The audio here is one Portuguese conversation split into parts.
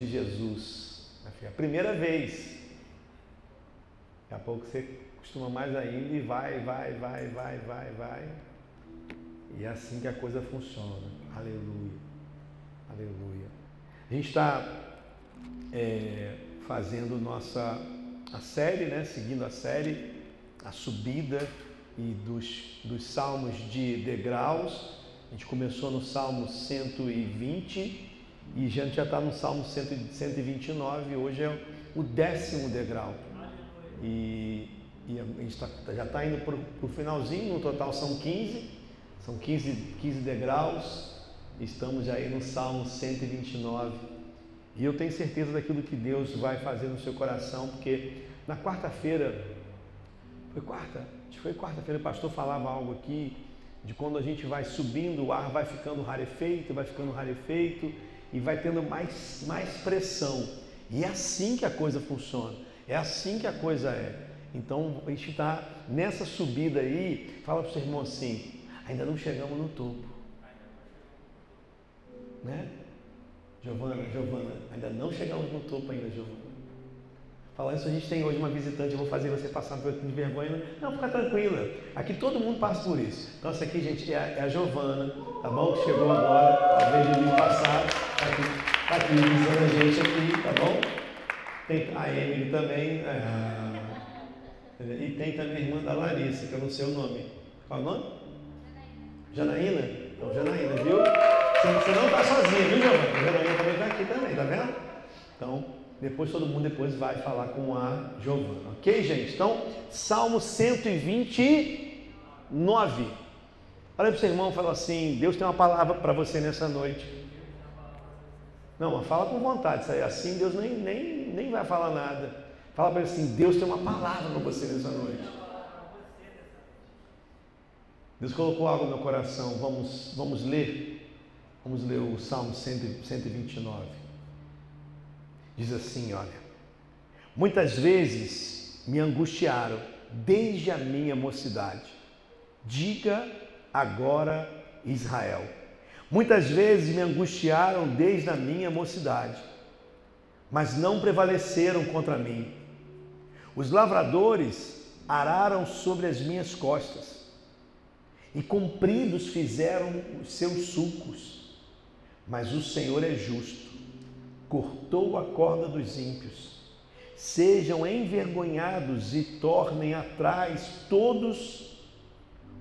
de Jesus. A primeira vez. Daqui a pouco você costuma mais ainda e vai. E é assim que a coisa funciona. Aleluia. Aleluia. A gente está fazendo a série, né? Seguindo a série, a subida e dos salmos de degraus. A gente começou no Salmo 120 e a gente já está no Salmo 129. Hoje é o 10º degrau. E a gente já está indo para o finalzinho. No total são 15. São 15 degraus. Estamos aí no Salmo 129. E eu tenho certeza daquilo que Deus vai fazer no seu coração, porque na quarta-feira, acho que foi quarta-feira, o pastor falava algo aqui, de quando a gente vai subindo, o ar vai ficando rarefeito, e vai tendo mais pressão. E é assim que a coisa funciona, é assim que a coisa é. Então a gente está nessa subida aí. Fala para o seu irmão assim: ainda não chegamos no topo, né? Giovana, ainda não chegamos no topo ainda, Giovana. Falar isso, a gente tem hoje uma visitante, eu vou fazer você passar um pouquinho de vergonha. Não, fica tranquila, aqui todo mundo passa por isso. Então essa aqui, gente, é a Giovana, tá bom? Que chegou agora, talvez de domingo passado, tá aqui visando a gente aqui, tá bom? Tem a Emily também, e tem também a irmã da Larissa, que eu não sei o nome. Qual é o nome? Janaína? Então, Janaína, viu? Você não está sozinha, viu, Giovana? A Janaína também está aqui também, tá vendo? Então, todo mundo vai falar com a Giovana, ok, gente? Então, Salmo 129. Olha para o seu irmão e fala assim: Deus tem uma palavra para você nessa noite. Não, mas fala com vontade, isso aí, assim Deus nem vai falar nada. Fala para ele assim: Deus tem uma palavra para você nessa noite. Deus colocou algo no meu coração. Vamos ler? Vamos ler o Salmo 129. Diz assim, olha: muitas vezes me angustiaram desde a minha mocidade. Diga agora, Israel. Muitas vezes me angustiaram desde a minha mocidade, mas não prevaleceram contra mim. Os lavradores araram sobre as minhas costas, e compridos fizeram os seus sulcos. Mas o Senhor é justo, cortou a corda dos ímpios. Sejam envergonhados e tornem atrás todos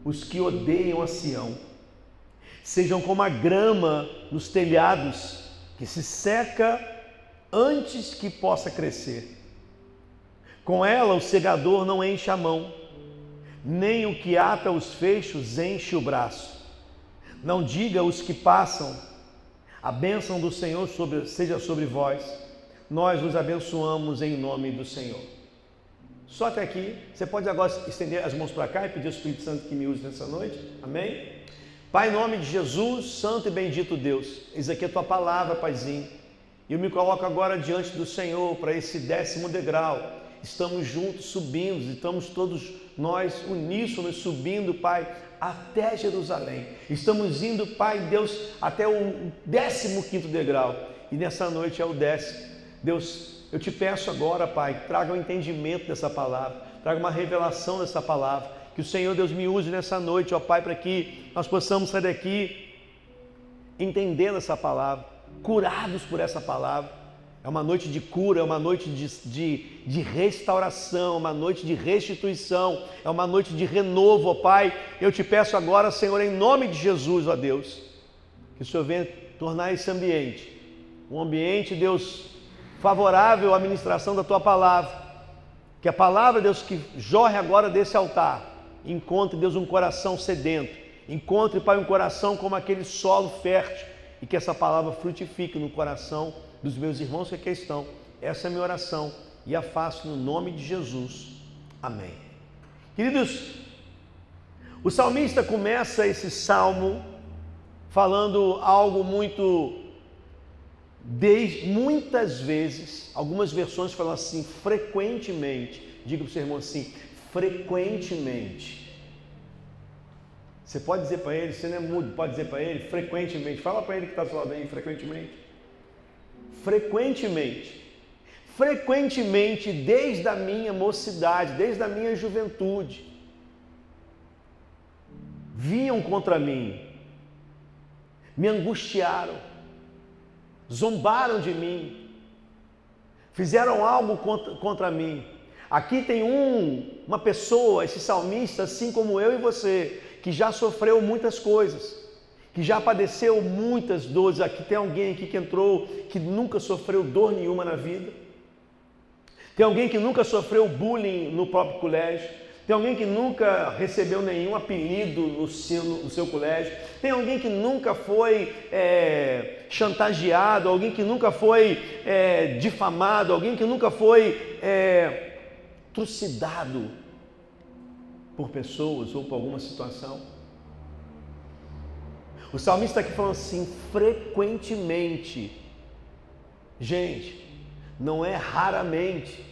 os que odeiam a Sião. Sejam como a grama nos telhados, que se seca antes que possa crescer. Com ela o segador não enche a mão, nem o que ata os feixes enche o braço. Não diga aos que passam: a bênção do Senhor seja sobre vós. Nós os abençoamos em nome do Senhor. Só até aqui. Você pode agora estender as mãos para cá e pedir ao Espírito Santo que me use nessa noite. Amém? Pai, em nome de Jesus, santo e bendito Deus, eis aqui a tua palavra, Paizinho. E eu me coloco agora diante do Senhor para esse 10º degrau. Estamos juntos subindo, estamos todos nós uníssonos subindo, Pai, até Jerusalém. Estamos indo, Pai Deus, até o 15º degrau. E nessa noite é o 10º. Deus, eu te peço agora, Pai, traga um entendimento dessa palavra, traga uma revelação dessa palavra. Que o Senhor, Deus, me use nessa noite, ó Pai, para que nós possamos sair daqui entendendo essa palavra, curados por essa palavra. É uma noite de cura, é uma noite de restauração, uma noite de restituição, é uma noite de renovo, ó Pai. Eu te peço agora, Senhor, em nome de Jesus, ó Deus, que o Senhor venha tornar esse ambiente um ambiente, Deus, favorável à ministração da Tua palavra. Que a palavra, Deus, que jorre agora desse altar, encontre, Deus, um coração sedento. Encontre, Pai, um coração como aquele solo fértil, e que essa palavra frutifique no coração dos meus irmãos que aqui estão. Essa é a minha oração e a faço no nome de Jesus. Amém. Queridos, o salmista começa esse salmo falando algo muitas vezes, algumas versões falam assim, frequentemente. Diga para o seu irmão assim: frequentemente. Você pode dizer para ele, você não é mudo, pode dizer para ele frequentemente. Fala para ele que está do seu lado aí, frequentemente. frequentemente desde a minha mocidade, desde a minha juventude, vinham contra mim, me angustiaram, zombaram de mim, fizeram algo contra mim. Aqui tem uma pessoa, esse salmista, assim como eu e você, que já sofreu muitas coisas, que já padeceu muitas dores. Aqui tem alguém aqui que entrou, que nunca sofreu dor nenhuma na vida. Tem alguém que nunca sofreu bullying no próprio colégio. Tem alguém que nunca recebeu nenhum apelido no seu colégio. Tem alguém que nunca foi chantageado, alguém que nunca foi difamado, alguém que nunca foi trucidado por pessoas ou por alguma situação. O salmista está aqui falando assim, frequentemente. Gente, não é raramente,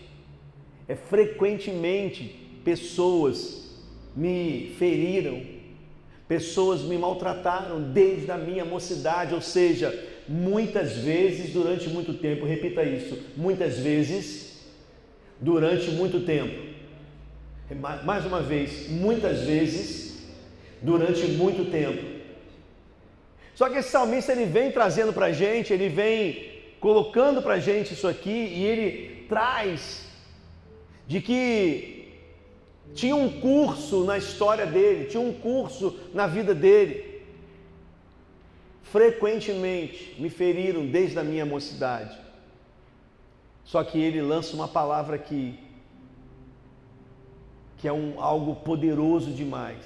é frequentemente. Pessoas me feriram, pessoas me maltrataram desde a minha mocidade, ou seja, muitas vezes durante muito tempo. Repita isso, muitas vezes durante muito tempo. Mais uma vez, muitas vezes durante muito tempo. Só que esse salmista, ele vem trazendo para a gente, ele vem colocando para a gente isso aqui, e ele traz de que tinha um curso na história dele, tinha um curso na vida dele. Frequentemente me feriram desde a minha mocidade. Só que ele lança uma palavra aqui, que é algo poderoso demais.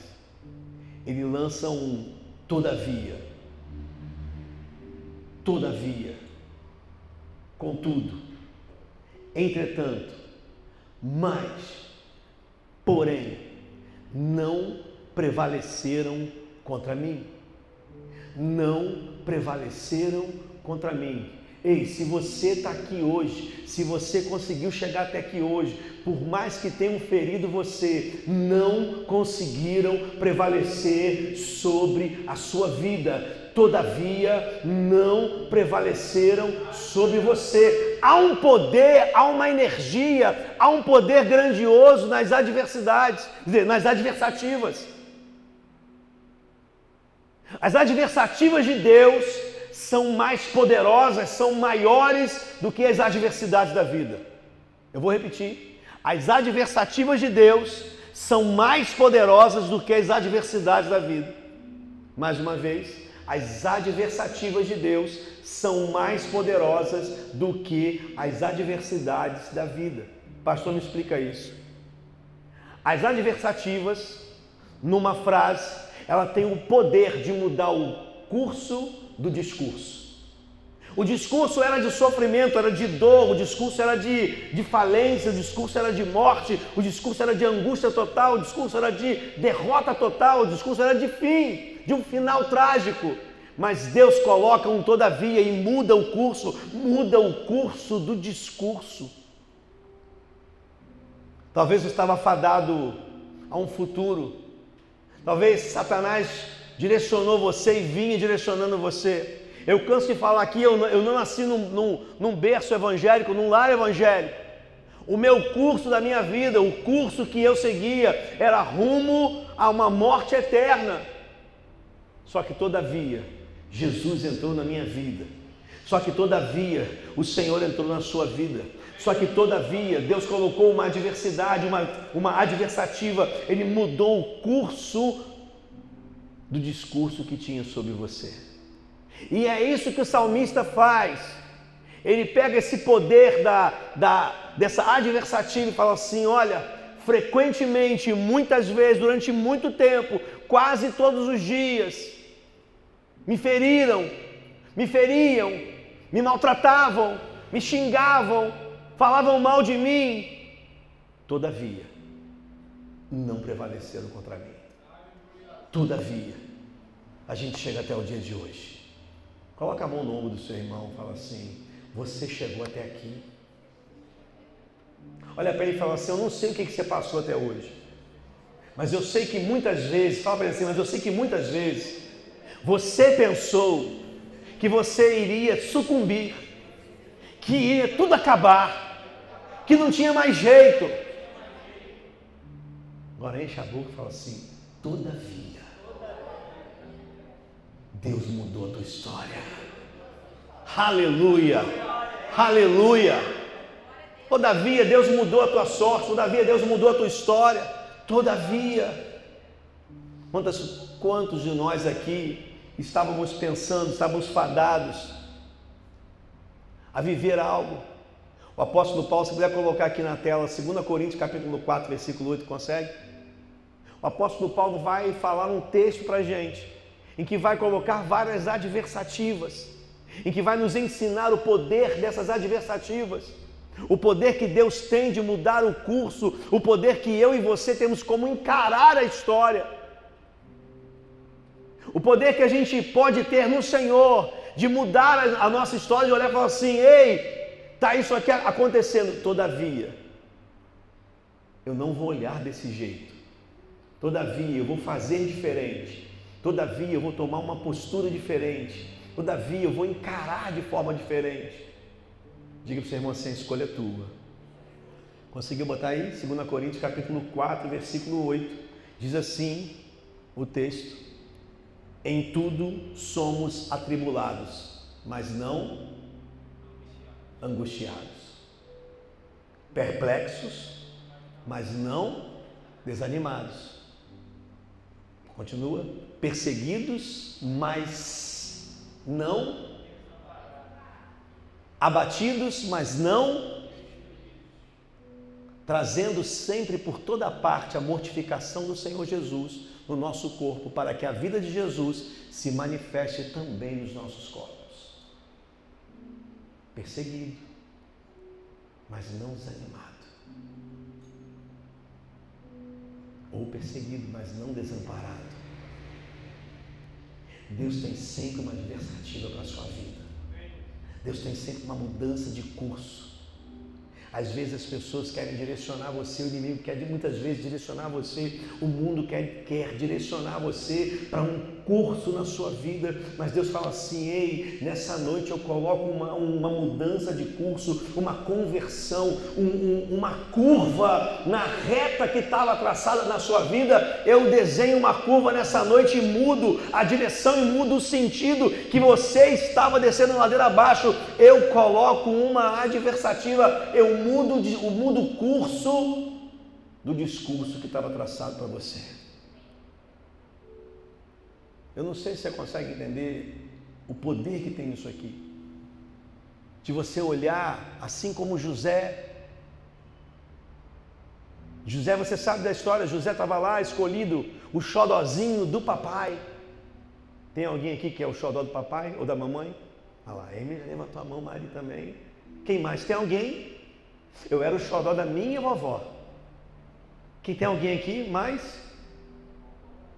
Ele lança um todavia. Todavia. Contudo, entretanto, mas, porém, não prevaleceram contra mim. Não prevaleceram contra mim. Ei, se você está aqui hoje, se você conseguiu chegar até aqui hoje, por mais que tenham ferido você, não conseguiram prevalecer sobre a sua vida. Todavia, não prevaleceram sobre você. Há um poder, há uma energia, há um poder grandioso nas adversidades, quer dizer, nas adversativas. As adversativas de Deus são mais poderosas, são maiores do que as adversidades da vida. Eu vou repetir. As adversativas de Deus são mais poderosas do que as adversidades da vida. Mais uma vez. As adversativas de Deus são mais poderosas do que as adversidades da vida. Pastor, me explica isso. As adversativas, numa frase, ela tem o poder de mudar o curso do discurso. O discurso era de sofrimento, era de dor, o discurso era de falência, o discurso era de morte, o discurso era de angústia total, o discurso era de derrota total, o discurso era de fim, de um final trágico. Mas Deus coloca um todavia e muda o curso do discurso. Talvez eu estava fadado a um futuro, talvez Satanás direcionou você e vinha direcionando você. Eu canso de falar aqui, eu não nasci num berço evangélico, num lar evangélico. O meu curso da minha vida, o curso que eu seguia, era rumo a uma morte eterna. Só que todavia, Jesus entrou na minha vida. Só que todavia, o Senhor entrou na sua vida. Só que todavia, Deus colocou uma adversidade, uma adversativa. Ele mudou o curso do discurso que tinha sobre você. E é isso que o salmista faz. Ele pega esse poder dessa adversativa e fala assim, olha, frequentemente, muitas vezes, durante muito tempo, quase todos os dias, me feriram, me feriam, me maltratavam, me xingavam, falavam mal de mim. Todavia, não prevaleceram contra mim. Todavia, a gente chega até o dia de hoje. Coloca a mão no ombro do seu irmão e fala assim, você chegou até aqui. Olha para ele e fala assim, eu não sei o que você passou até hoje, mas eu sei que muitas vezes, fala para ele assim, mas eu sei que muitas vezes você pensou que você iria sucumbir, que ia tudo acabar, que não tinha mais jeito. Agora enche a boca e fala assim: todavia, Deus mudou a tua história. Aleluia, aleluia. Todavia, Deus mudou a tua sorte. Todavia, Deus mudou a tua história. Todavia. Quantos de nós aqui estávamos pensando, estávamos fadados a viver algo? O apóstolo Paulo, se puder colocar aqui na tela, 2 Coríntios capítulo 4, versículo 8, consegue? O apóstolo Paulo vai falar um texto para a gente, em que vai colocar várias adversativas, em que vai nos ensinar o poder dessas adversativas, o poder que Deus tem de mudar o curso, o poder que eu e você temos como encarar a história, o poder que a gente pode ter no Senhor de mudar a nossa história, de olhar e falar assim: ei, está isso aqui acontecendo. Todavia, eu não vou olhar desse jeito. Todavia, eu vou fazer diferente. Todavia, eu vou tomar uma postura diferente. Todavia, eu vou encarar de forma diferente. Diga para o seu irmão assim: a escolha é tua. Conseguiu botar aí? 2 Coríntios capítulo 4, versículo 8. Diz assim o texto: em tudo somos atribulados, mas não angustiados. Perplexos, mas não desanimados. Continua. Perseguidos, mas não abatidos, mas não, trazendo sempre por toda parte a mortificação do Senhor Jesus no nosso corpo, para que a vida de Jesus se manifeste também nos nossos corpos. Perseguido, mas não desanimado. Ou perseguido, mas não desamparado. Deus tem sempre uma adversativa para a sua vida. Deus tem sempre uma mudança de curso. Às vezes as pessoas querem direcionar você, o inimigo quer muitas vezes direcionar você, o mundo quer direcionar você para um curso na sua vida, mas Deus fala assim: ei, nessa noite eu coloco uma mudança de curso, uma conversão, uma curva na reta que estava traçada na sua vida. Eu desenho uma curva nessa noite e mudo a direção e mudo o sentido que você estava descendo ladeira abaixo. Eu coloco uma adversativa, eu mudo o curso do discurso que estava traçado para você. Eu não sei se você consegue entender o poder que tem nisso aqui. De você olhar assim como José. José, você sabe da história, José estava lá escolhido, o xodozinho do papai. Tem alguém aqui que é o xodó do papai ou da mamãe? Olha lá, Emília levantou a mão, Mari também. Quem mais? Tem alguém? Eu era o xodó da minha vovó. Quem tem alguém aqui mais?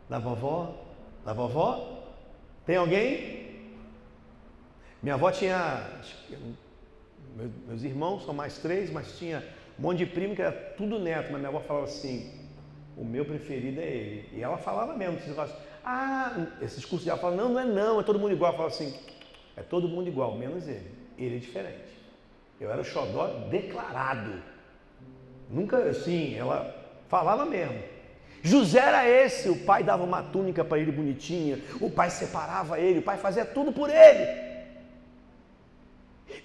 Da vovó? Da vovó? Tem alguém? Minha avó tinha, meus irmãos são mais 3, mas tinha um monte de primo que era tudo neto, mas minha avó falava assim: o meu preferido é ele. E ela falava mesmo, você fala assim, esse discurso dela fala: não, é todo mundo igual. Ela fala assim: é todo mundo igual, menos ele. Ele é diferente. Eu era o xodó declarado. Nunca assim, ela falava mesmo. José era esse, o pai dava uma túnica para ele bonitinha, o pai separava ele, o pai fazia tudo por ele.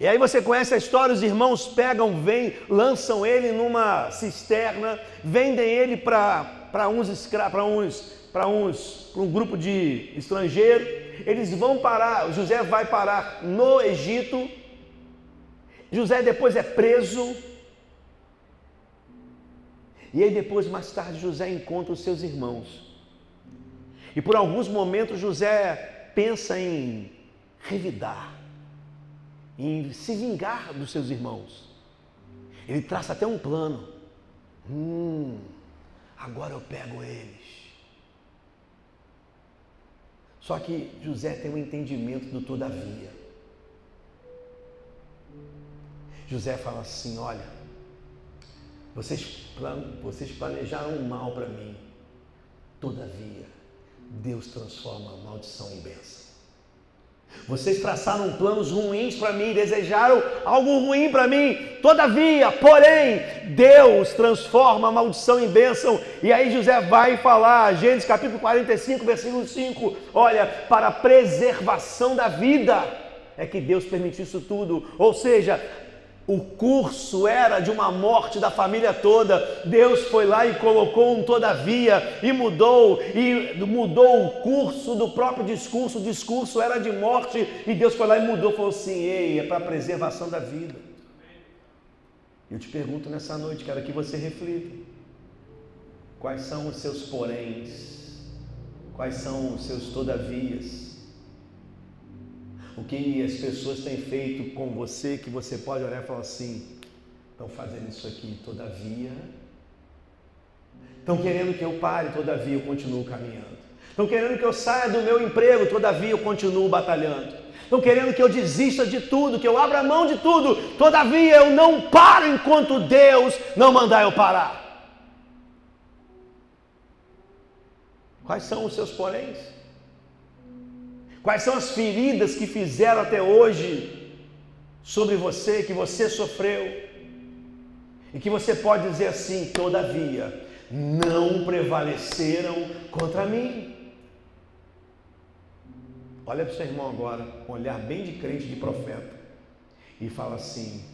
E aí você conhece a história, os irmãos pegam, vêm, lançam ele numa cisterna, vendem ele para um grupo de estrangeiros. Eles vão parar, José vai parar no Egito. José depois é preso. E aí depois, mais tarde, José encontra os seus irmãos. E por alguns momentos José pensa em revidar, em se vingar dos seus irmãos. Ele traça até um plano. Agora eu pego eles. Só que José tem um entendimento do todavia. José fala assim: olha, vocês planejaram mal para mim, todavia Deus transforma a maldição em bênção. Vocês traçaram planos ruins para mim, desejaram algo ruim para mim. Todavia, porém, Deus transforma a maldição em bênção. E aí José vai falar, Gênesis capítulo 45, versículo 5. Olha, para a preservação da vida é que Deus permitiu isso tudo. Ou seja, o curso era de uma morte da família toda. Deus foi lá e colocou um todavia e mudou o curso do próprio discurso. O discurso era de morte e Deus foi lá e mudou, falou assim: ei, é para a preservação da vida. Eu te pergunto nessa noite, quero que você reflita. Quais são os seus poréns? Quais são os seus todavias? O que as pessoas têm feito com você, que você pode olhar e falar assim: estão fazendo isso aqui, todavia. Estão querendo que eu pare, todavia eu continuo caminhando. Estão querendo que eu saia do meu emprego, todavia eu continuo batalhando. Estão querendo que eu desista de tudo, que eu abra mão de tudo, todavia eu não paro enquanto Deus não mandar eu parar. Quais são os seus poréns? Quais são as feridas que fizeram até hoje sobre você, que você sofreu? E que você pode dizer assim: todavia, não prevaleceram contra mim. Olha para o seu irmão agora, com um olhar bem de crente, de profeta, e fala assim: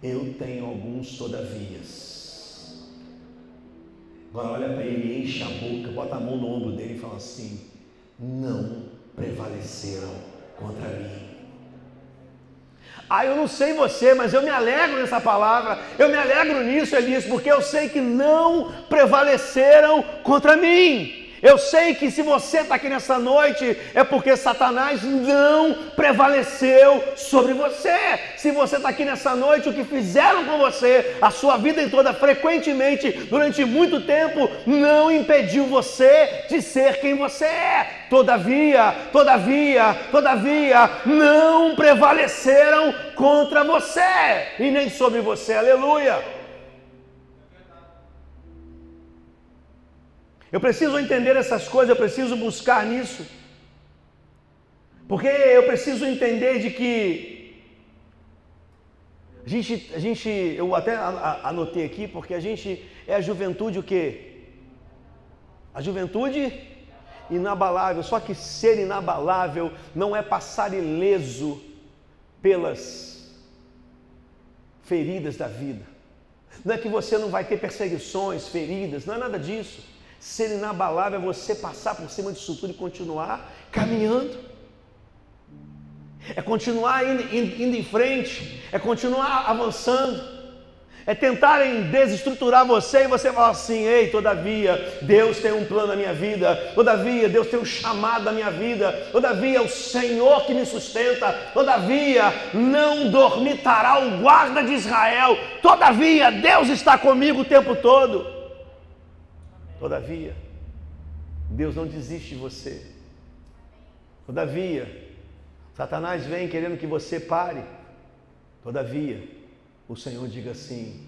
eu tenho alguns todavias. Agora olha para ele, enche a boca, bota a mão no ombro dele e fala assim: não prevaleceram contra mim. Eu não sei você, mas eu me alegro nessa palavra, eu me alegro nisso, Elias, porque eu sei que não prevaleceram contra mim. Eu sei que se você está aqui nessa noite, é porque Satanás não prevaleceu sobre você. Se você está aqui nessa noite, o que fizeram com você, a sua vida em toda, frequentemente, durante muito tempo, não impediu você de ser quem você é. Todavia, não prevaleceram contra você, e nem sobre você, aleluia. Eu preciso entender essas coisas, eu preciso buscar nisso, porque eu preciso entender de que eu até anotei aqui, porque a gente é a juventude o quê? A juventude inabalável, só que ser inabalável não é passar ileso pelas feridas da vida, não é que você não vai ter perseguições, feridas, não é nada disso. Ser inabalável é você passar por cima disso tudo e continuar caminhando. É continuar indo em frente. É continuar avançando. É tentarem desestruturar você e você falar assim: ei, todavia, Deus tem um plano na minha vida. Todavia, Deus tem um chamado na minha vida. Todavia, é o Senhor que me sustenta. Todavia, não dormitará o guarda de Israel. Todavia, Deus está comigo o tempo todo. Todavia, Deus não desiste de você. Todavia, Satanás vem querendo que você pare. Todavia, o Senhor diga assim: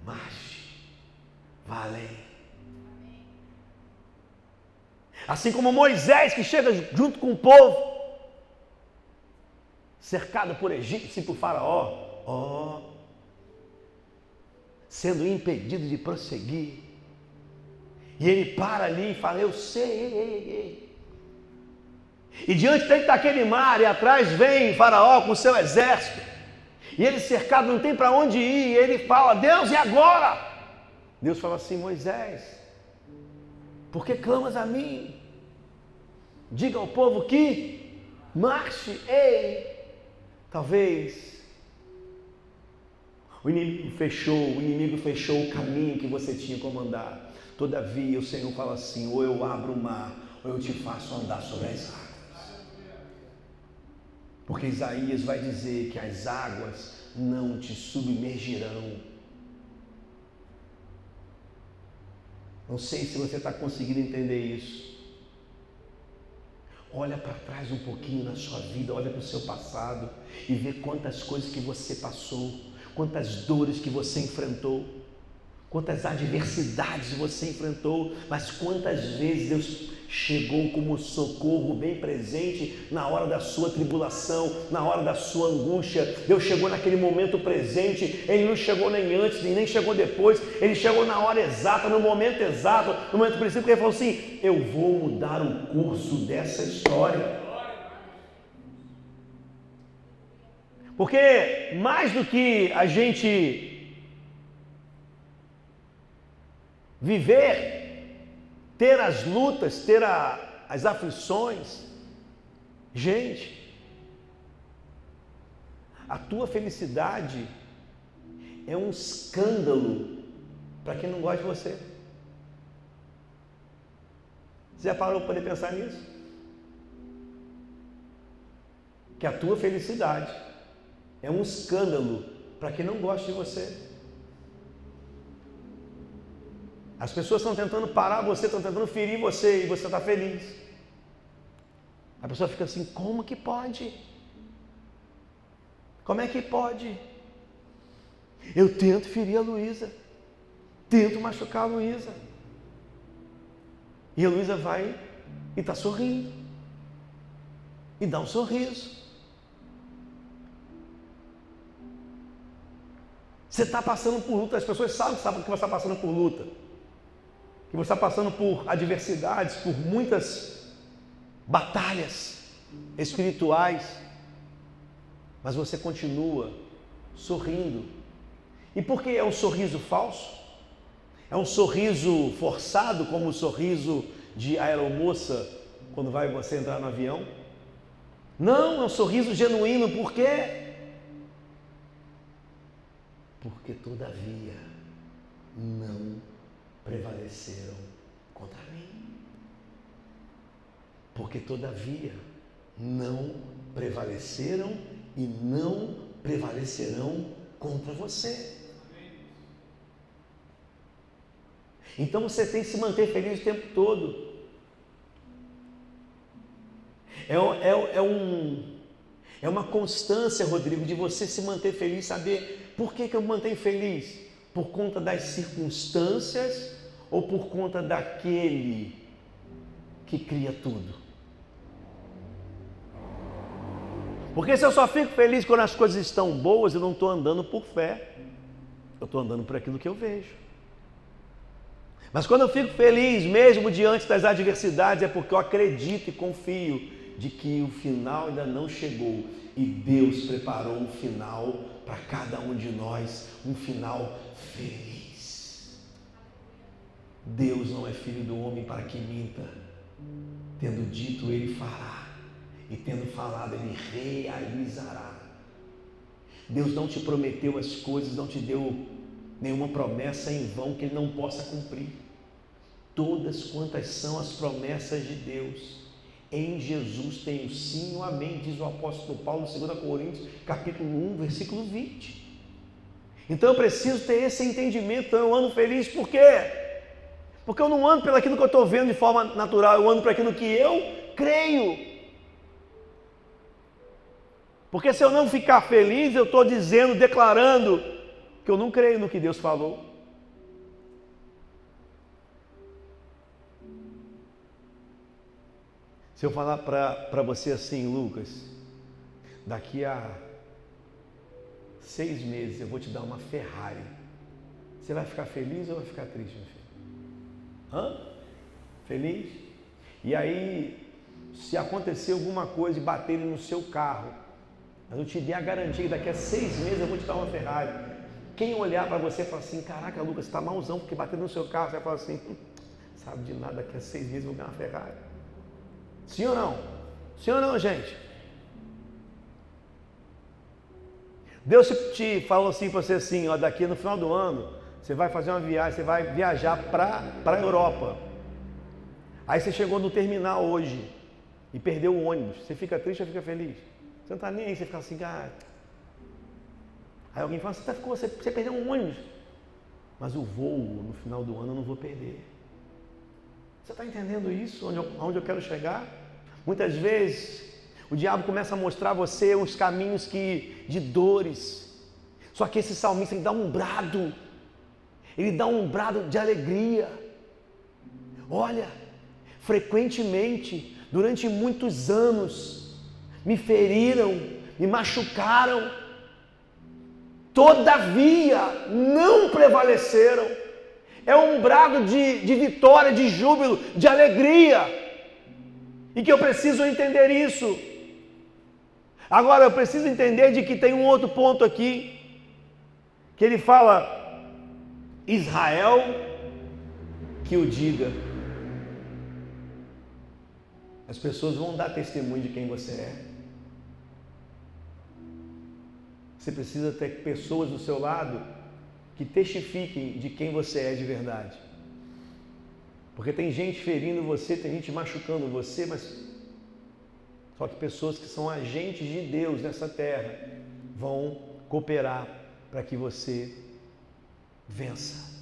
marche, vá além. Assim como Moisés, que chega junto com o povo, cercado por egípcios e por faraó, sendo impedido de prosseguir. E ele para ali e fala: eu sei. E diante dele está aquele mar, e atrás vem Faraó com o seu exército. E ele cercado, não tem para onde ir. E ele fala: Deus, e agora? Deus fala assim: Moisés, por que clamas a mim? Diga ao povo que marche. Ei, talvez o inimigo fechou o caminho que você tinha como andar. Todavia, o Senhor fala assim: ou eu abro o mar, ou eu te faço andar sobre as águas. Porque Isaías vai dizer que as águas não te submergirão. Não sei se você está conseguindo entender isso. Olha para trás um pouquinho na sua vida, olha para o seu passado e vê quantas coisas que você passou, quantas dores que você enfrentou. Quantas adversidades você enfrentou, mas quantas vezes Deus chegou como socorro bem presente na hora da sua tribulação, na hora da sua angústia. Deus chegou naquele momento presente, Ele não chegou nem antes, nem chegou depois, Ele chegou na hora exata, no momento exato, no momento preciso, porque Ele falou assim: eu vou mudar o curso dessa história. Porque mais do que a gente viver, ter as lutas, ter as aflições, gente, a tua felicidade é um escândalo para quem não gosta de você. Você já parou para poder pensar nisso? Que a tua felicidade é um escândalo para quem não gosta de você. As pessoas estão tentando parar você, estão tentando ferir você e você está feliz. A pessoa fica assim: como que pode? Como é que pode? Eu tento ferir a Luísa, tento machucar a Luísa, e a Luísa vai e está sorrindo, e dá um sorriso. Você está passando por luta, as pessoas sabem que você está passando por luta, que você está passando por adversidades, por muitas batalhas espirituais, mas você continua sorrindo. E por que é um sorriso falso? É um sorriso forçado, como o sorriso de aeromoça quando vai você entrar no avião? Não, é um sorriso genuíno. Por quê? Porque todavia não prevaleceram contra mim. Porque todavia não prevaleceram e não prevalecerão contra você. Então você tem que se manter feliz o tempo todo. É uma constância, Rodrigo, de você se manter feliz, saber por que eu me mantenho feliz? Por conta das circunstâncias ou por conta daquele que cria tudo? Porque se eu só fico feliz quando as coisas estão boas, eu não estou andando por fé, eu estou andando por aquilo que eu vejo. Mas quando eu fico feliz, mesmo diante das adversidades, é porque eu acredito e confio de que o final ainda não chegou e Deus preparou um final para cada um de nós, um final feliz. Deus não é filho do homem para que minta, tendo dito ele fará, e tendo falado ele realizará. Deus não te prometeu as coisas, não te deu nenhuma promessa em vão que ele não possa cumprir. Todas quantas são as promessas de Deus, em Jesus tem o sim e o amém, diz o apóstolo Paulo em 2 Coríntios, capítulo 1, versículo 20. Então eu preciso ter esse entendimento. Então eu ando feliz, por quê? Porque eu não ando pelo aquilo que eu estou vendo de forma natural, eu ando por aquilo que eu creio. Porque se eu não ficar feliz, eu estou dizendo, declarando que eu não creio no que Deus falou. Se eu falar para você assim: Lucas, daqui a 6 meses eu vou te dar uma Ferrari, você vai ficar feliz ou vai ficar triste, meu filho? Feliz? E aí, se acontecer alguma coisa e baterem no seu carro, mas eu te dei a garantia que daqui a 6 meses eu vou te dar uma Ferrari, quem olhar para você e falar assim: caraca, Lucas, você está malzão porque bateram no seu carro, você vai falar assim: sabe de nada, daqui a 6 meses eu vou ganhar uma Ferrari. Sim ou não? Sim ou não, gente? Deus te falou assim para você assim: ó, daqui no final do ano você vai fazer uma viagem, você vai viajar para a Europa. Aí você chegou no terminal hoje e perdeu o ônibus. Você fica triste ou fica feliz? Você não está nem aí, você fica assim: cara. Aí alguém fala: você perdeu um ônibus, mas o voo no final do ano eu não vou perder. Você está entendendo isso? Onde eu quero chegar? Muitas vezes o diabo começa a mostrar a você uns caminhos de dores. Só que esse salmista, ele dá um brado de alegria. Olha, frequentemente, durante muitos anos, me feriram, me machucaram, todavia não prevaleceram. É um brado de vitória, de júbilo, de alegria, e que eu preciso entender isso. Agora eu preciso entender de que tem um outro ponto aqui, que ele fala, Israel que o diga. As pessoas vão dar testemunho de quem você é. Você precisa ter pessoas do seu lado que testifiquem de quem você é de verdade. Porque tem gente ferindo você, tem gente machucando você, mas só que pessoas que são agentes de Deus nessa terra vão cooperar para que você vença.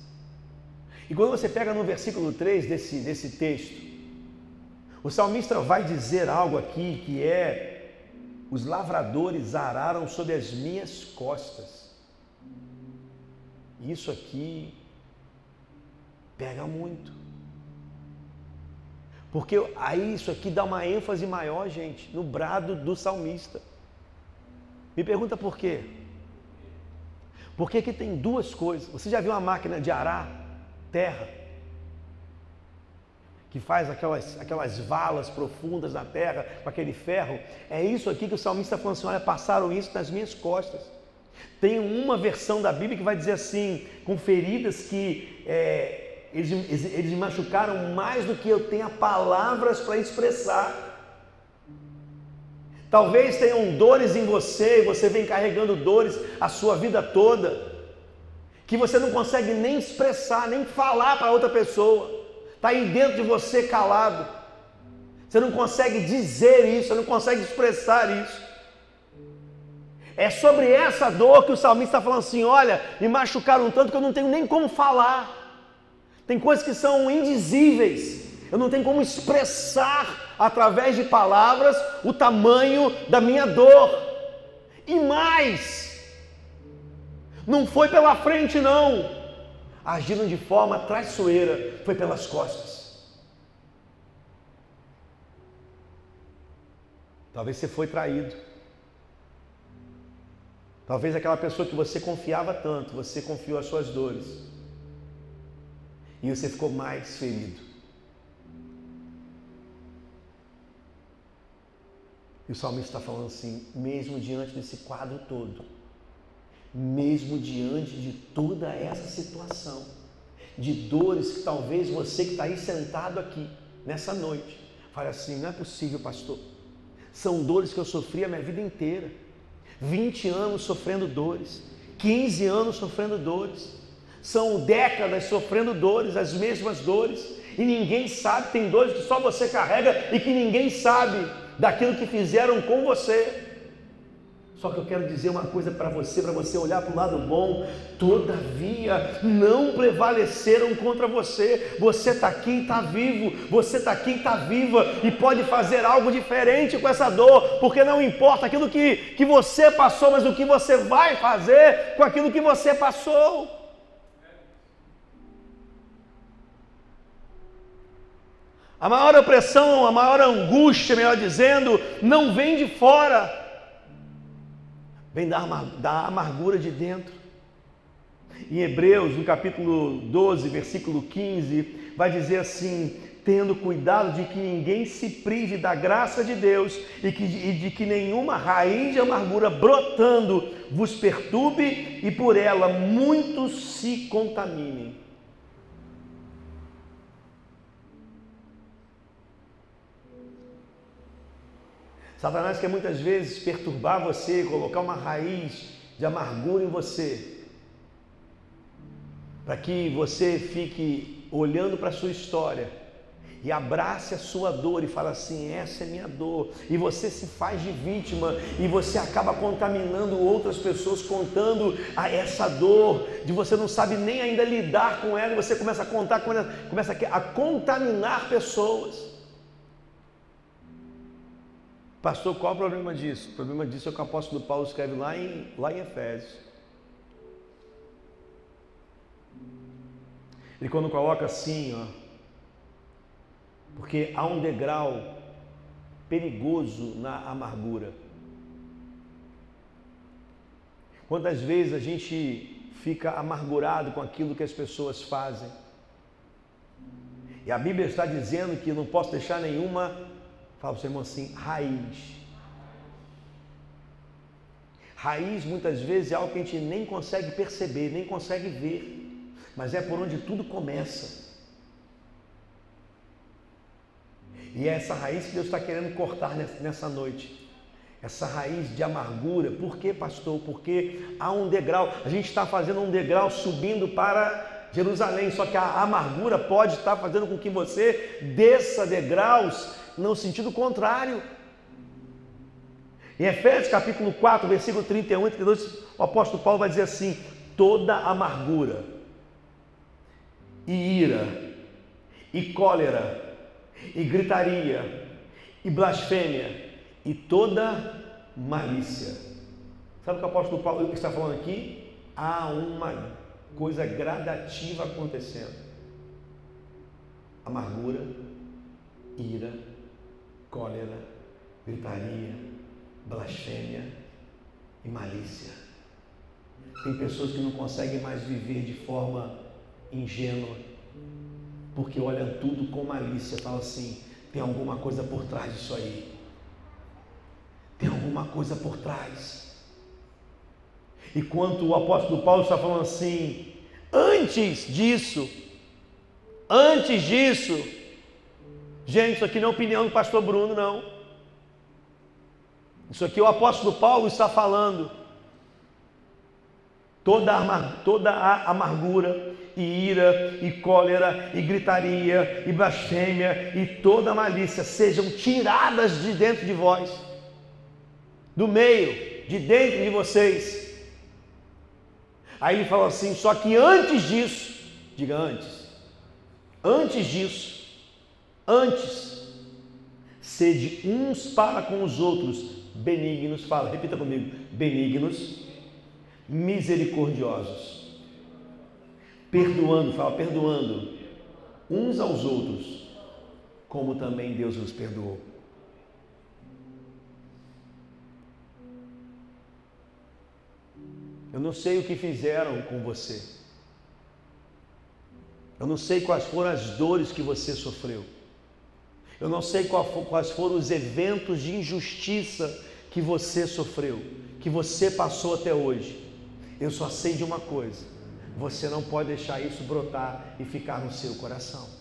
E quando você pega no versículo 3 desse texto, o salmista vai dizer algo aqui que é: os lavradores araram sobre as minhas costas. Isso aqui pega muito. Porque aí isso aqui dá uma ênfase maior, gente, no brado do salmista. Me pergunta por quê? Porque aqui tem duas coisas. Você já viu uma máquina de arar terra? Que faz aquelas valas profundas na terra com aquele ferro? É isso aqui que o salmista está falando assim: olha, passaram isso nas minhas costas. Tem uma versão da Bíblia que vai dizer assim, com feridas que eles me machucaram mais do que eu tenha palavras para expressar. Talvez tenham dores em você, e você vem carregando dores a sua vida toda, que você não consegue nem expressar, nem falar para outra pessoa. Está aí dentro de você calado. Você não consegue dizer isso, você não consegue expressar isso. É sobre essa dor que o salmista está falando assim: olha, me machucaram tanto que eu não tenho nem como falar. Tem coisas que são indizíveis. Eu não tenho como expressar através de palavras o tamanho da minha dor. E mais, não foi pela frente não. Agiram de forma traiçoeira, foi pelas costas. Talvez você foi traído. Talvez aquela pessoa que você confiava tanto, você confiou as suas dores. E você ficou mais ferido. E o salmista está falando assim: mesmo diante desse quadro todo, mesmo diante de toda essa situação, de dores que talvez você que está aí sentado aqui, nessa noite, fale assim: não é possível, pastor. São dores que eu sofri a minha vida inteira. 20 anos sofrendo dores, 15 anos sofrendo dores, são décadas sofrendo dores, as mesmas dores, e ninguém sabe. Tem dores que só você carrega e que ninguém sabe daquilo que fizeram com você. Só que eu quero dizer uma coisa para você olhar para o lado bom: todavia não prevaleceram contra você. Você está aqui e está vivo, você está aqui e está viva, e pode fazer algo diferente com essa dor, porque não importa aquilo que você passou, mas o que você vai fazer com aquilo que você passou. A maior opressão, a maior angústia, melhor dizendo, não vem de fora, vem da amargura de dentro. Em Hebreus, no capítulo 12, versículo 15, vai dizer assim: tendo cuidado de que ninguém se prive da graça de Deus e de que nenhuma raiz de amargura brotando vos perturbe e por ela muitos se contaminem. Satanás quer muitas vezes perturbar você, colocar uma raiz de amargura em você, para que você fique olhando para a sua história e abrace a sua dor e fala assim: essa é minha dor, e você se faz de vítima e você acaba contaminando outras pessoas, contando a essa dor, de você não sabe nem ainda lidar com ela, e você começa a contar, começa a contaminar pessoas. Pastor, qual é o problema disso? O problema disso é o que o apóstolo Paulo escreve lá em Efésios. Ele quando coloca assim, Porque há um degrau perigoso na amargura. Quantas vezes a gente fica amargurado com aquilo que as pessoas fazem? E a Bíblia está dizendo que não posso deixar nenhuma, fala para o seu irmão assim, raiz. Raiz muitas vezes é algo que a gente nem consegue perceber, nem consegue ver, mas é por onde tudo começa. E é essa raiz que Deus está querendo cortar nessa noite. Essa raiz de amargura. Por quê, pastor? Porque há um degrau. A gente está fazendo um degrau subindo para Jerusalém. Só que a amargura pode estar fazendo com que você desça degraus no sentido contrário. Em Efésios capítulo 4, versículo 31 e 32, o apóstolo Paulo vai dizer assim: toda amargura e ira e cólera e gritaria e blasfêmia e toda malícia. Sabe o que o apóstolo Paulo está falando aqui? Há uma coisa gradativa acontecendo. Amargura, ira, cólera, gritaria, blasfêmia e malícia. Tem pessoas que não conseguem mais viver de forma ingênua, porque olham tudo com malícia, falam assim, tem alguma coisa por trás disso aí. Tem alguma coisa por trás. Enquanto o apóstolo Paulo está falando assim, antes disso, gente, isso aqui não é opinião do pastor Bruno, não. Isso aqui o apóstolo Paulo está falando. Toda a amargura, e ira, e cólera, e gritaria, e blasfêmia, e toda malícia sejam tiradas de dentro de vós, do meio, de dentro de vocês. Aí ele fala assim, só que antes disso, diga antes disso, sede uns para com os outros, benignos, fala, repita comigo, benignos, misericordiosos, perdoando uns aos outros, como também Deus os perdoou. Eu não sei o que fizeram com você. Eu não sei quais foram as dores que você sofreu. Eu não sei quais foram os eventos de injustiça que você sofreu, que você passou até hoje. Eu só sei de uma coisa: você não pode deixar isso brotar e ficar no seu coração.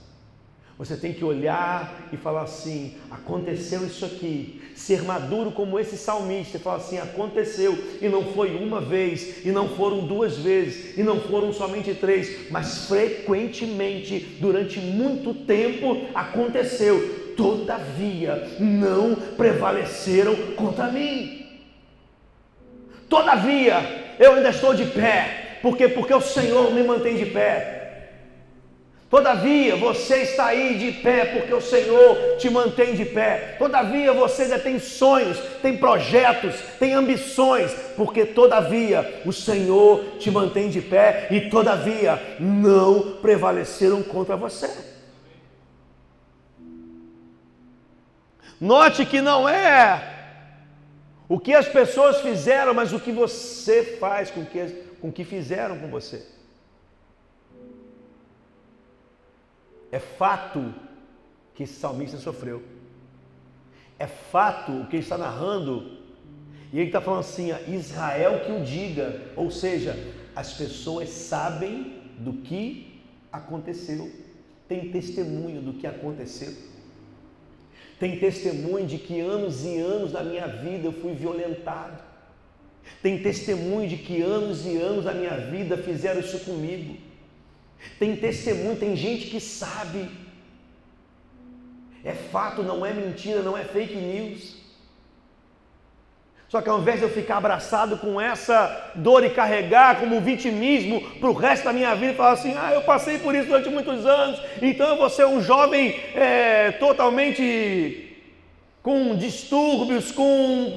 Você tem que olhar e falar assim, aconteceu isso aqui. Ser maduro como esse salmista, e falar assim, aconteceu, e não foi uma vez, e não foram duas vezes, e não foram somente três, mas frequentemente, durante muito tempo, aconteceu. Todavia, não prevaleceram contra mim. Todavia, eu ainda estou de pé. Por quê? Porque o Senhor me mantém de pé. Todavia, você está aí de pé porque o Senhor te mantém de pé. Todavia, você ainda tem sonhos, tem projetos, tem ambições, porque todavia o Senhor te mantém de pé e todavia não prevaleceram contra você. Note que não é o que as pessoas fizeram, mas o que você faz com o que fizeram com você. É fato que esse salmista sofreu. É fato o que ele está narrando. E ele está falando assim, Israel que o diga. Ou seja, as pessoas sabem do que aconteceu. Tem testemunho do que aconteceu. Tem testemunho de que anos e anos da minha vida eu fui violentado. Tem testemunho de que anos e anos da minha vida fizeram isso comigo. Tem testemunho, tem gente que sabe. É fato, não é mentira, não é fake news. Só que ao invés de eu ficar abraçado com essa dor e carregar como vitimismo para o resto da minha vida e falar assim, eu passei por isso durante muitos anos, então eu vou ser um jovem totalmente com distúrbios,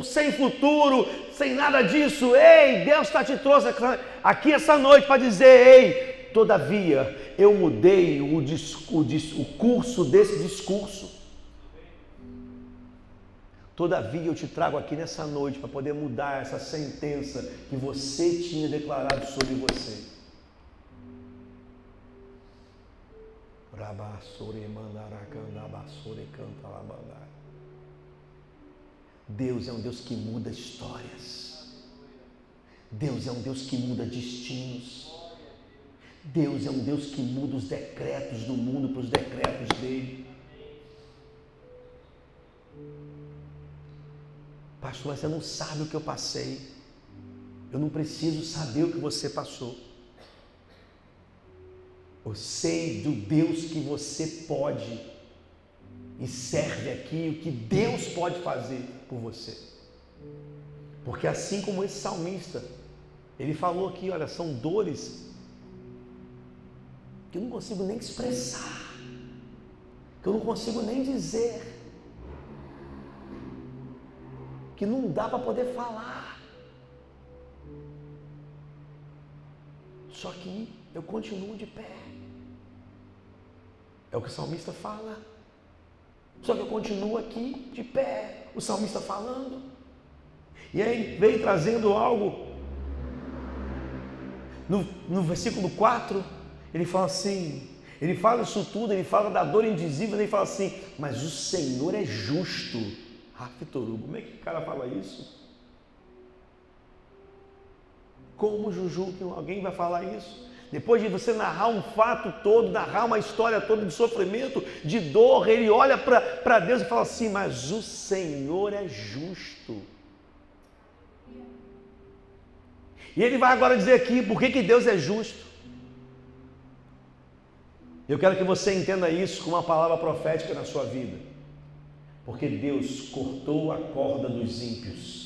sem futuro, sem nada disso. Ei, Deus te trouxe aqui essa noite para dizer, ei, todavia, eu mudei o curso desse discurso. Todavia eu te trago aqui nessa noite para poder mudar essa sentença que você tinha declarado sobre você. Deus é um Deus que muda histórias. Deus é um Deus que muda destinos. Deus é um Deus que muda os decretos do mundo para os decretos dele. Pastor, mas você não sabe o que eu passei. Eu não preciso saber o que você passou. Eu sei do Deus que você pode e serve aqui, o que Deus pode fazer por você. Porque assim como esse salmista, ele falou aqui, olha, são dores que eu não consigo nem expressar, que eu não consigo nem dizer, que não dá para poder falar. Só que eu continuo de pé. É o que o salmista fala. Só que eu continuo aqui de pé. O salmista falando. E aí veio trazendo algo. No versículo 4, ele fala assim, ele fala isso tudo, ele fala da dor indizível, ele fala assim, mas o Senhor é justo. Vitor Hugo, como é que o cara fala isso? Como, Juju, que alguém vai falar isso? Depois de você narrar um fato todo, narrar uma história toda de sofrimento, de dor, ele olha para Deus e fala assim, mas o Senhor é justo. E ele vai agora dizer aqui, por que Deus é justo? Eu quero que você entenda isso com uma palavra profética na sua vida. Porque Deus cortou a corda dos ímpios.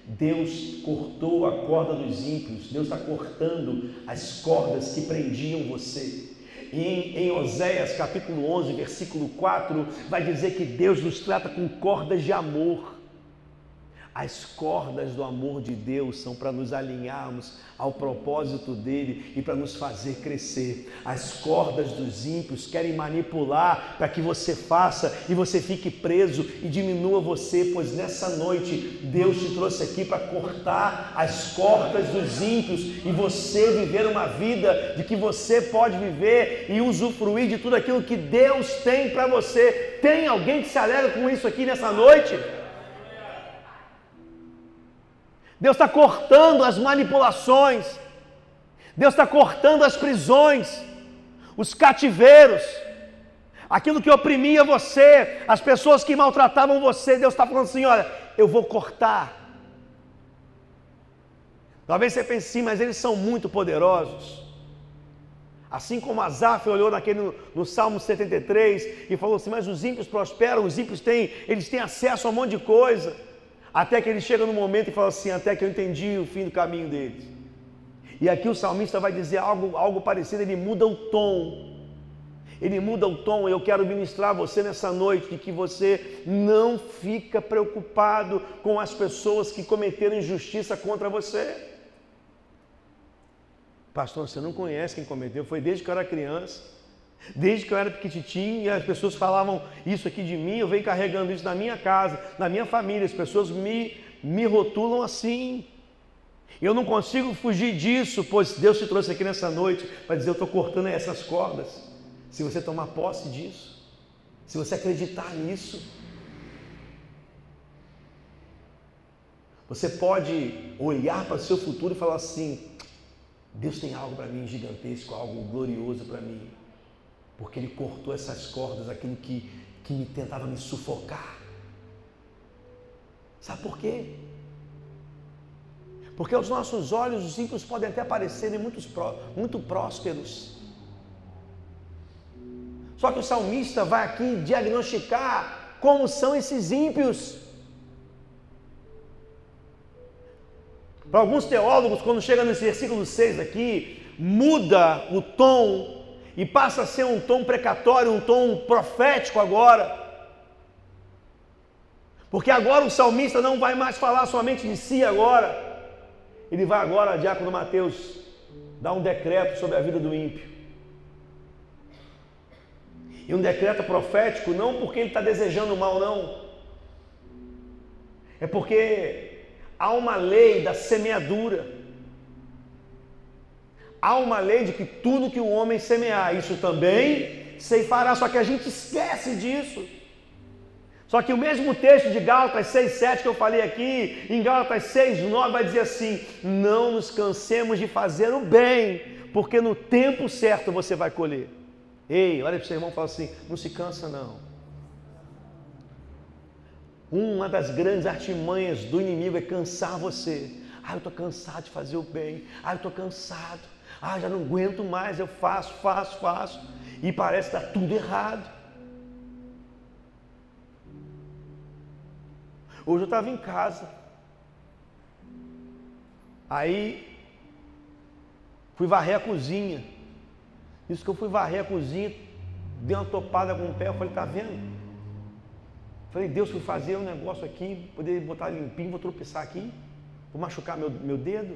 Deus cortou a corda dos ímpios. Deus está cortando as cordas que prendiam você. E em Oséias capítulo 11, versículo 4, vai dizer que Deus nos trata com cordas de amor. As cordas do amor de Deus são para nos alinharmos ao propósito dele e para nos fazer crescer. As cordas dos ímpios querem manipular para que você faça e você fique preso e diminua você, pois nessa noite Deus te trouxe aqui para cortar as cordas dos ímpios e você viver uma vida de que você pode viver e usufruir de tudo aquilo que Deus tem para você. Tem alguém que se alegra com isso aqui nessa noite? Deus está cortando as manipulações, Deus está cortando as prisões, os cativeiros, aquilo que oprimia você, as pessoas que maltratavam você. Deus está falando assim, olha, eu vou cortar. Talvez você pense assim, mas eles são muito poderosos. Assim como Asaf olhou no Salmo 73 e falou assim, mas os ímpios prosperam, os ímpios eles têm acesso a um monte de coisa. Até que ele chega no momento e fala assim, até que eu entendi o fim do caminho deles. E aqui o salmista vai dizer algo parecido, ele muda o tom. Ele muda o tom e eu quero ministrar a você nessa noite de que você não fica preocupado com as pessoas que cometeram injustiça contra você. Pastor, você não conhece quem cometeu, foi desde que eu era criança. Desde que eu era pequititinho e as pessoas falavam isso aqui de mim, eu venho carregando isso na minha casa, na minha família, as pessoas me rotulam assim. Eu não consigo fugir disso, pois Deus te trouxe aqui nessa noite para dizer, eu estou cortando essas cordas. Se você tomar posse disso, se você acreditar nisso, você pode olhar para o seu futuro e falar assim, Deus tem algo para mim gigantesco, algo glorioso para mim. Porque Ele cortou essas cordas, aquilo que me tentava me sufocar. Sabe por quê? Porque aos nossos olhos os ímpios podem até parecerem muito prósperos. Só que o salmista vai aqui diagnosticar como são esses ímpios. Para alguns teólogos, quando chega nesse versículo 6 aqui, muda o tom e passa a ser um tom precatório, um tom profético agora. Porque agora o salmista não vai mais falar somente de si agora. Ele vai agora, diácono Mateus, dar um decreto sobre a vida do ímpio. E um decreto profético não porque ele está desejando mal, não. É porque há uma lei da semeadura. Há uma lei de que tudo que o homem semear, isso também ceifará. Só que a gente esquece disso. Só que o mesmo texto de Gálatas 6,7 que eu falei aqui, em Gálatas 6,9 vai dizer assim: não nos cansemos de fazer o bem, porque no tempo certo você vai colher. Ei, olha para o seu irmão e fala assim: não se cansa não. Uma das grandes artimanhas do inimigo é cansar você. Ah, eu estou cansado de fazer o bem. Ah, eu estou cansado. Ah, já não aguento mais, eu faço. E parece que está tudo errado. Hoje eu estava em casa. Aí fui varrer a cozinha. Isso que eu fui varrer a cozinha, dei uma topada com o pé, eu falei, tá vendo? Falei, Deus, fui fazer um negócio aqui, poder botar limpinho, vou tropeçar aqui, vou machucar meu dedo.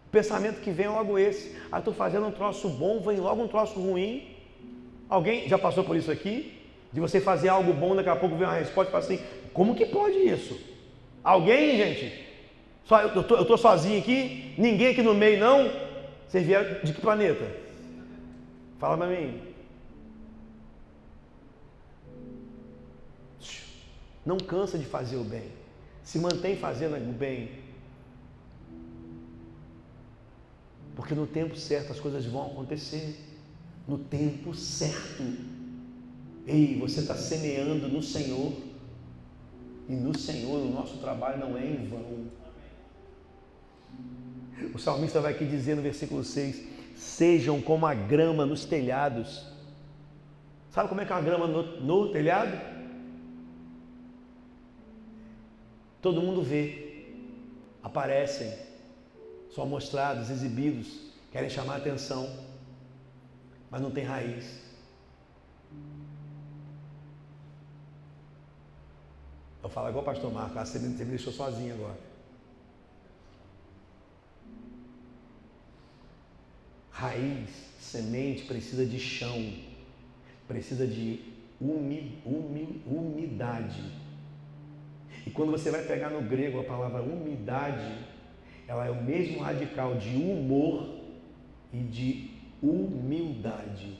O pensamento que vem é logo esse. Ah, estou fazendo um troço bom, vem logo um troço ruim. Alguém já passou por isso aqui? De você fazer algo bom, daqui a pouco vem uma resposta e fala assim, como que pode isso? Alguém, gente? Só eu estou sozinho aqui? Ninguém aqui no meio, não? Vocês vieram de que planeta? Fala para mim. Não cansa de fazer o bem. Se mantém fazendo o bem. Porque no tempo certo as coisas vão acontecer. No tempo certo. Ei, você está semeando no Senhor. E no Senhor o nosso trabalho não é em vão. O salmista vai aqui dizer no versículo 6, sejam como a grama nos telhados. Sabe como é que é uma grama no telhado? Todo mundo vê, aparecem, são mostrados, exibidos, querem chamar a atenção, mas não tem raiz. Eu falo igual o pastor Marco, você me deixou sozinho agora. Raiz, semente, precisa de chão, precisa de umidade. E quando você vai pegar no grego a palavra umidade, ela é o mesmo radical de humor e de humildade.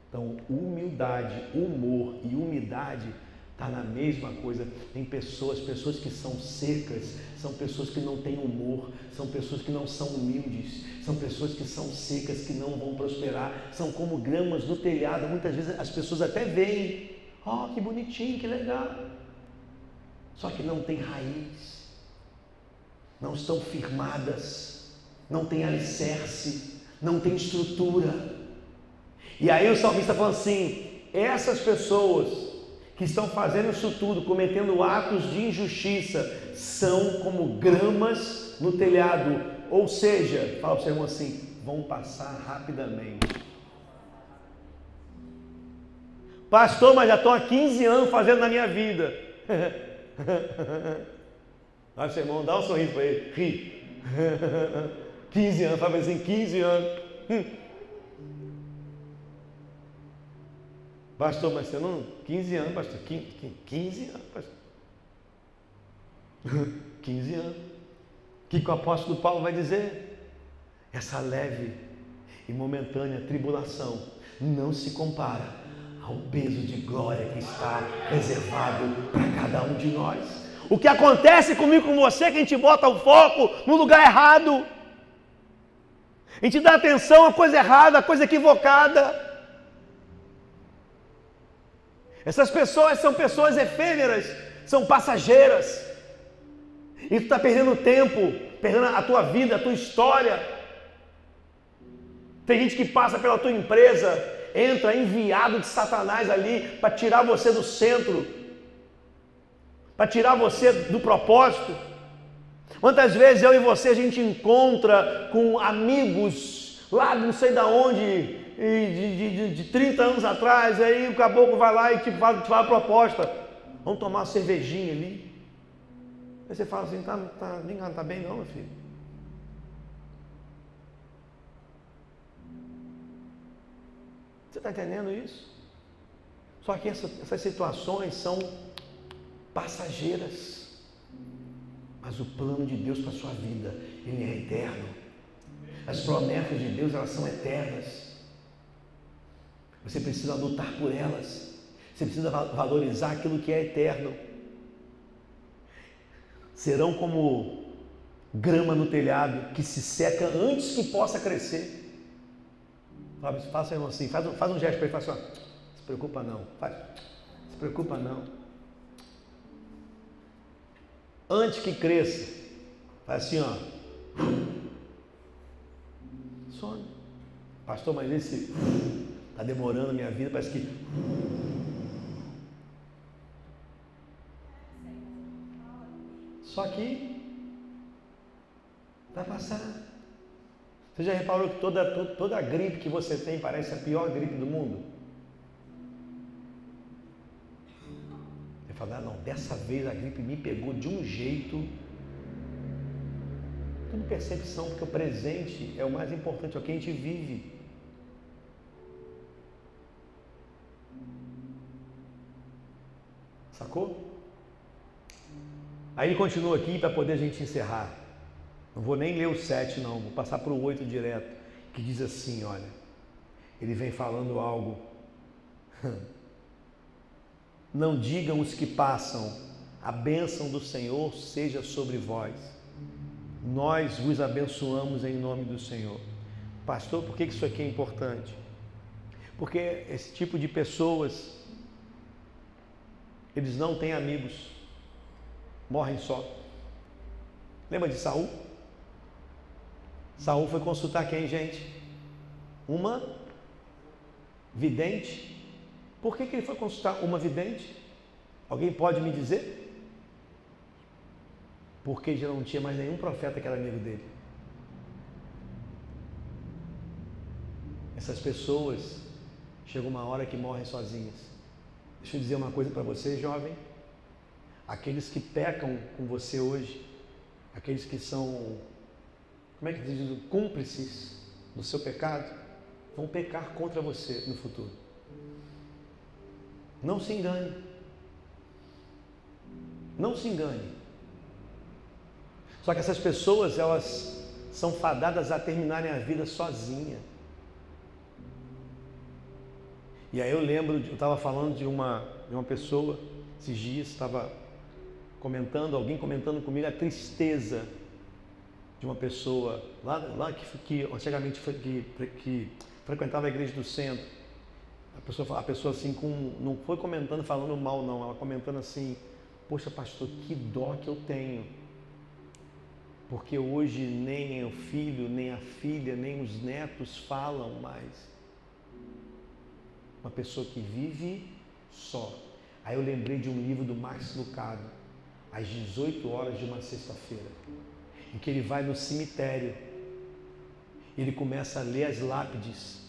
Então, humildade, humor e umidade está na mesma coisa. Tem pessoas que são secas, são pessoas que não têm humor, são pessoas que não são humildes, são pessoas que são secas, que não vão prosperar, são como gramas no telhado. Muitas vezes as pessoas até veem, ó, que bonitinho, que legal. Só que não tem raiz, não estão firmadas, não tem alicerce, não tem estrutura. E aí o salmista fala assim, essas pessoas que estão fazendo isso tudo, cometendo atos de injustiça, são como gramas no telhado. Ou seja, fala para o seu irmão assim, vão passar rapidamente. Pastor, mas já estou há 15 anos fazendo na minha vida. Olha, seu irmão, dá um sorriso para ele, ri. 15 anos, fala assim, 15 anos. Pastor, mas você não... 15 anos, pastor. 15 anos, pastor. 15 anos. O que o apóstolo Paulo vai dizer? Essa leve e momentânea tribulação não se compara ao peso de glória que está reservado para cada um de nós. O que acontece comigo, com você, é que a gente bota o foco no lugar errado. A gente dá atenção à coisa errada, à coisa equivocada. Essas pessoas são pessoas efêmeras, são passageiras. E tu está perdendo tempo, perdendo a tua vida, a tua história. Tem gente que passa pela tua empresa, entra enviado de Satanás ali para tirar você do centro, para tirar você do propósito. Quantas vezes eu e você a gente encontra com amigos lá não sei da onde, de 30 anos atrás, aí o caboclo vai lá e te faz a proposta, vamos tomar uma cervejinha ali. Aí você fala assim, tá bem não, meu filho? Você está entendendo isso? Só que essas situações são passageiras. Mas o plano de Deus para a sua vida, ele é eterno. As promessas de Deus, elas são eternas. Você precisa lutar por elas. Você precisa valorizar aquilo que é eterno. Serão como grama no telhado, que se seca antes que possa crescer. Faça assim, faz um gesto para ele, fala assim, ó, se preocupa não, se preocupa não. Antes que cresça, faz assim, ó, some. Pastor, mas esse está demorando a minha vida, parece que... Só que vai passar. Você já reparou que toda a gripe que você tem parece a pior gripe do mundo? Você fala, não, dessa vez a gripe me pegou de um jeito. Tudo percepção, porque o presente é o mais importante, é o que a gente vive. Sacou? Aí ele continua aqui para poder a gente encerrar. Não vou nem ler o 7 não, vou passar para o 8 direto, que diz assim, olha, ele vem falando algo. Não digam os que passam, a bênção do Senhor seja sobre vós. Nós vos abençoamos em nome do Senhor. Pastor, por que isso aqui é importante? Porque esse tipo de pessoas, eles não têm amigos, morrem só. Lembra de Saul? Saul foi consultar quem, gente? Uma vidente. Por que ele foi consultar uma vidente? Alguém pode me dizer? Porque já não tinha mais nenhum profeta que era amigo dele. Essas pessoas chegam uma hora que morrem sozinhas. Deixa eu dizer uma coisa para você, jovem. Aqueles que pecam com você hoje, aqueles que são, como é que diz, cúmplices do seu pecado, vão pecar contra você no futuro. Não se engane. Não se engane. Só que essas pessoas, elas são fadadas a terminarem a vida sozinha. E aí eu lembro, eu estava falando de uma pessoa, esses dias, estava alguém comentando comigo a tristeza de uma pessoa lá que antigamente que frequentava a igreja do centro. A pessoa assim, não foi comentando, falando mal não, ela comentando assim, poxa pastor, que dó que eu tenho, porque hoje nem o filho, nem a filha, nem os netos falam mais. Uma pessoa que vive só. Aí eu lembrei de um livro do Max Lucado, às 18 horas de uma sexta-feira, em que ele vai no cemitério, ele começa a ler as lápides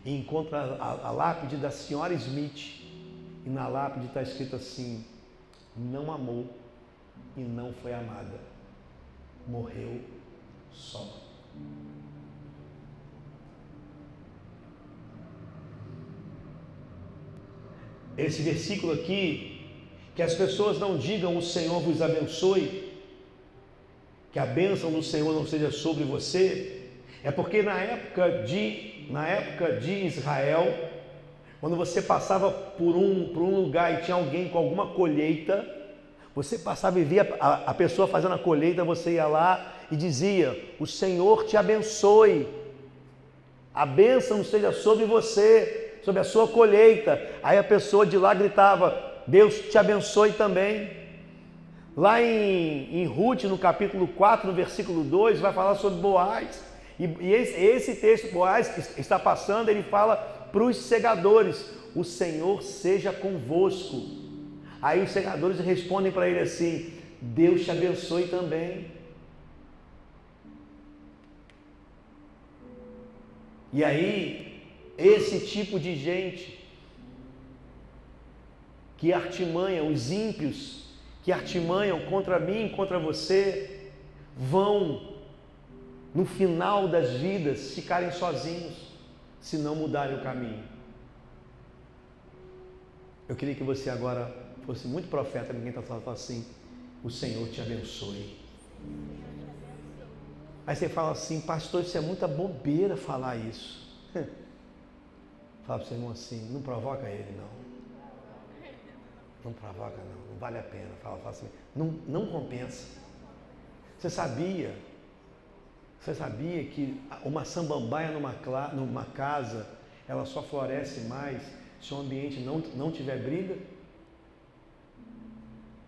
e encontra a lápide da senhora Smith, e na lápide está escrito assim: não amou e não foi amada, morreu só. Esse versículo aqui, que as pessoas não digam o Senhor vos abençoe, que a bênção do Senhor não seja sobre você, é porque na época de Israel, quando você passava por um lugar e tinha alguém com alguma colheita, você passava e via a pessoa fazendo a colheita, você ia lá e dizia: o Senhor te abençoe, a bênção seja sobre você, sobre a sua colheita. Aí a pessoa de lá gritava: Deus te abençoe também. Lá em Ruth, no capítulo 4, no versículo 2, vai falar sobre Boaz. E esse texto, Boaz, está passando, ele fala para os segadores: o Senhor seja convosco. Aí os segadores respondem para ele assim: Deus te abençoe também. E aí, esse tipo de gente que artimanha, os ímpios que artimanham contra mim, contra você, vão, no final das vidas, ficarem sozinhos, se não mudarem o caminho. Eu queria que você agora fosse muito profeta, ninguém está falando assim, o Senhor te abençoe. Aí você fala assim, pastor, isso é muita bobeira falar isso. Fala para o seu irmão assim, não provoca ele não. Não provoca não vale a pena. Fala assim, não compensa. Você sabia que uma samambaia numa casa, ela só floresce mais se o ambiente não tiver briga?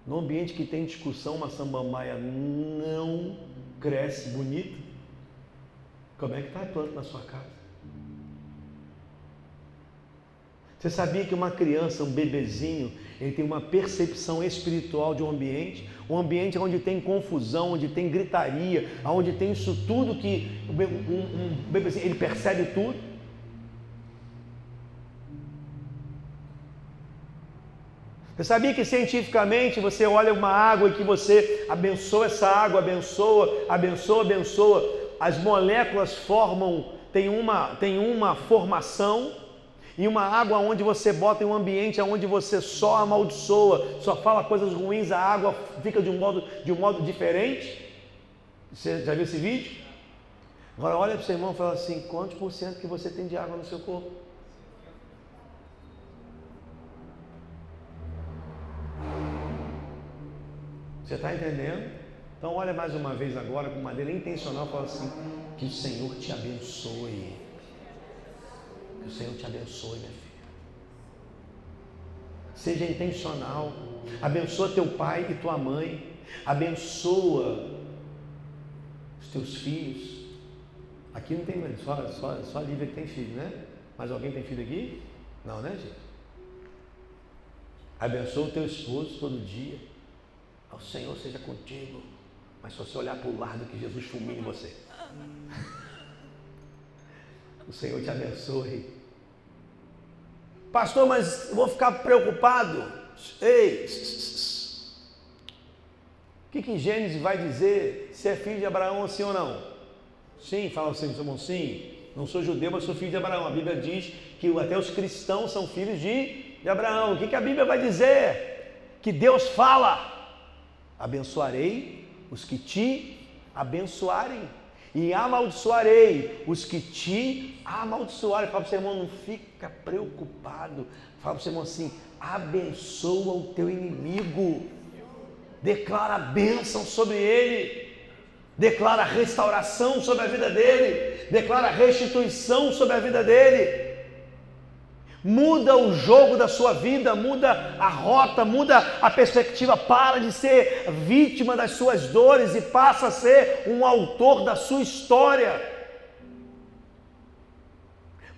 No ambiente que tem discussão, uma samambaia não cresce bonita. Como é que está a planta na sua casa? Você sabia que uma criança, um bebezinho, ele tem uma percepção espiritual de um ambiente onde tem confusão, onde tem gritaria, onde tem isso tudo que um bebezinho, ele percebe tudo? Você sabia que cientificamente você olha uma água e que você abençoa essa água, abençoa, as moléculas tem uma formação, e uma água onde você bota em um ambiente onde você só amaldiçoa, só fala coisas ruins, a água fica de um modo diferente? Você já viu esse vídeo? Agora olha para o seu irmão e fala assim, quantos por cento que você tem de água no seu corpo? Você está entendendo? Então olha mais uma vez agora, com maneira intencional, fala assim, que o Senhor te abençoe. Que o Senhor te abençoe, minha filha. Seja intencional. Abençoa teu pai e tua mãe. Abençoa os teus filhos. Aqui não tem, só a Lívia que tem filho, né? Mas alguém tem filho aqui? Não, né, gente? Abençoa o teu esposo todo dia. O Senhor seja contigo. Mas se você olhar para o lado, que Jesus fulmine você. O Senhor te abençoe. Pastor, mas eu vou ficar preocupado. Ei, o que Gênesis vai dizer? Se é filho de Abraão, sim ou não? Sim, fala assim, seu irmão, sim. Não sou judeu, mas sou filho de Abraão. A Bíblia diz que até os cristãos são filhos de Abraão. O que a Bíblia vai dizer? Que Deus fala: abençoarei os que te abençoarem, e amaldiçoarei os que te amaldiçoarem. Fala para o seu irmão, não fica preocupado. Fala para o seu irmão assim, abençoa o teu inimigo. Declara bênção sobre ele. Declara restauração sobre a vida dele. Declara restituição sobre a vida dele. Muda o jogo da sua vida, muda a rota, muda a perspectiva. Para de ser vítima das suas dores e passa a ser um autor da sua história.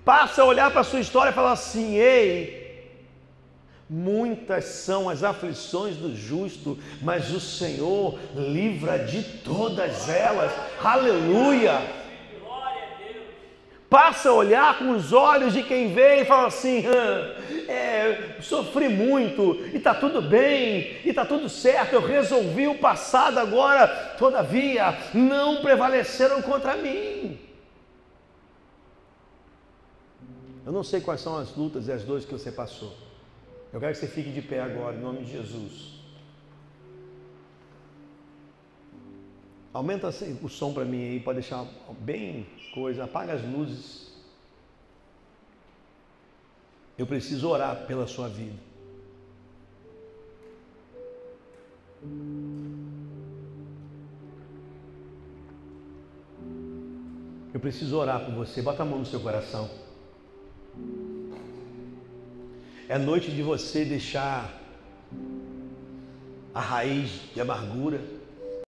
Passa a olhar para a sua história e falar assim, ei, muitas são as aflições do justo, mas o Senhor livra de todas elas. Aleluia! Passa a olhar com os olhos de quem vê e fala assim, sofri muito, e está tudo bem, e está tudo certo, eu resolvi o passado agora, todavia, não prevaleceram contra mim. Eu não sei quais são as lutas e as dores que você passou. Eu quero que você fique de pé agora, em nome de Jesus. Aumenta o som para mim aí, pode deixar bem coisa, apaga as luzes. Eu preciso orar pela sua vida. Eu preciso orar por você, bota a mão no seu coração. É noite de você deixar a raiz de amargura,